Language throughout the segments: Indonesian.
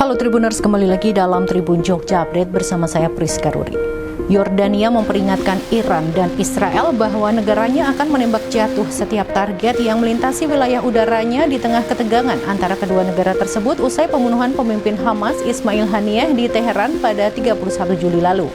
Halo Tribuners, kembali lagi dalam Tribun Jogja Update bersama saya Priska Ruri. Yordania memperingatkan Iran dan Israel bahwa negaranya akan menembak jatuh setiap target yang melintasi wilayah udaranya di tengah ketegangan antara kedua negara tersebut usai pembunuhan pemimpin Hamas Ismail Haniyeh di Teheran pada 31 Juli lalu.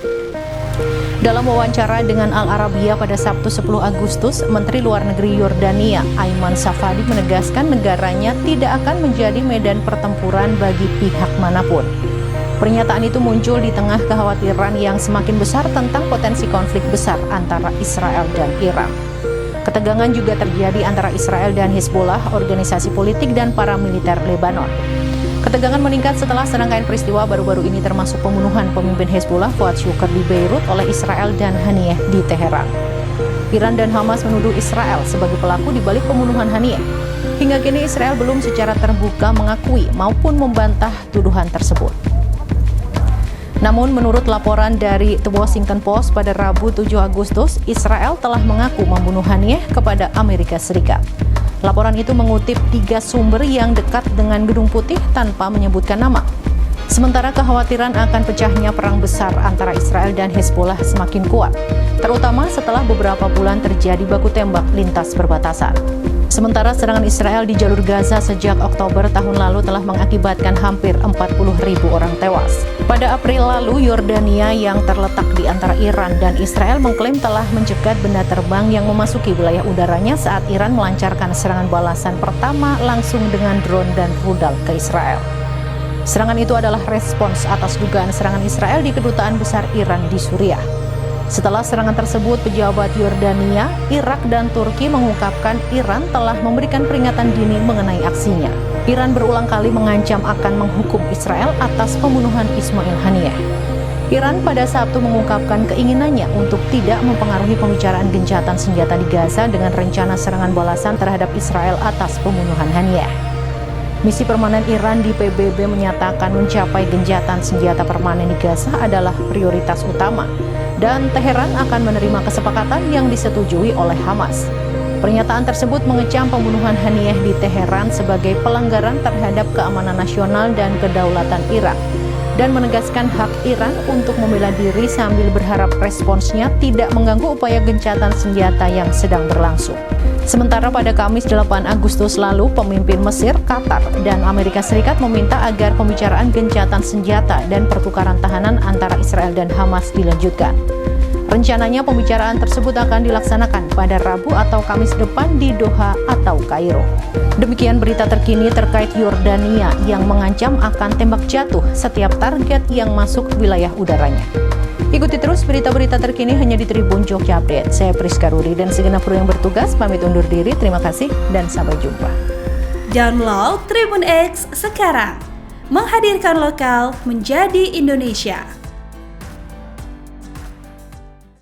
Dalam wawancara dengan Al Arabiya pada Sabtu 10 Agustus, Menteri Luar Negeri Yordania, Ayman Safadi menegaskan negaranya tidak akan menjadi medan pertempuran bagi pihak manapun. Pernyataan itu muncul di tengah kekhawatiran yang semakin besar tentang potensi konflik besar antara Israel dan Iran. Ketegangan juga terjadi antara Israel dan Hezbollah, organisasi politik dan paramiliter Lebanon. Ketegangan meningkat setelah serangkaian peristiwa baru-baru ini termasuk pembunuhan pemimpin Hezbollah Fuad Shukr di Beirut oleh Israel dan Haniyeh di Teheran. Iran dan Hamas menuduh Israel sebagai pelaku di balik pembunuhan Haniyeh. Hingga kini Israel belum secara terbuka mengakui maupun membantah tuduhan tersebut. Namun menurut laporan dari The Washington Post pada Rabu 7 Agustus, Israel telah mengaku membunuh Haniyeh kepada Amerika Serikat. Laporan itu mengutip 3 sumber yang dekat dengan Gedung Putih tanpa menyebutkan nama. Sementara kekhawatiran akan pecahnya perang besar antara Israel dan Hezbollah semakin kuat, terutama setelah beberapa bulan terjadi baku tembak lintas perbatasan. Sementara serangan Israel di jalur Gaza sejak Oktober tahun lalu telah mengakibatkan hampir 40.000 orang tewas. Pada April lalu, Yordania yang terletak di antara Iran dan Israel mengklaim telah mencegat benda terbang yang memasuki wilayah udaranya saat Iran melancarkan serangan balasan pertama langsung dengan drone dan rudal ke Israel. Serangan itu adalah respons atas dugaan serangan Israel di kedutaan besar Iran di Suriah. Setelah serangan tersebut, pejabat Yordania, Irak, dan Turki mengungkapkan Iran telah memberikan peringatan dini mengenai aksinya. Iran berulang kali mengancam akan menghukum Israel atas pembunuhan Ismail Haniyeh. Iran pada Sabtu mengungkapkan keinginannya untuk tidak mempengaruhi pembicaraan gencatan senjata di Gaza dengan rencana serangan balasan terhadap Israel atas pembunuhan Haniyeh. Misi permanen Iran di PBB menyatakan mencapai gencatan senjata permanen di Gaza adalah prioritas utama, dan Teheran akan menerima kesepakatan yang disetujui oleh Hamas. Pernyataan tersebut mengecam pembunuhan Haniyeh di Teheran sebagai pelanggaran terhadap keamanan nasional dan kedaulatan Irak, dan menegaskan hak Iran untuk membela diri sambil berharap responsnya tidak mengganggu upaya gencatan senjata yang sedang berlangsung. Sementara pada Kamis 8 Agustus lalu, pemimpin Mesir, Qatar, dan Amerika Serikat meminta agar pembicaraan gencatan senjata dan pertukaran tahanan antara Israel dan Hamas dilanjutkan. Rencananya pembicaraan tersebut akan dilaksanakan pada Rabu atau Kamis depan di Doha atau Kairo. Demikian berita terkini terkait Yordania yang mengancam akan tembak jatuh setiap target yang masuk wilayah udaranya. Ikuti terus berita-berita terkini hanya di Tribun Jogja Update. Saya Priska Ruri dan segenap kru yang bertugas pamit undur diri. Terima kasih dan sampai jumpa. Download Tribun X sekarang. Menghadirkan lokal menjadi Indonesia.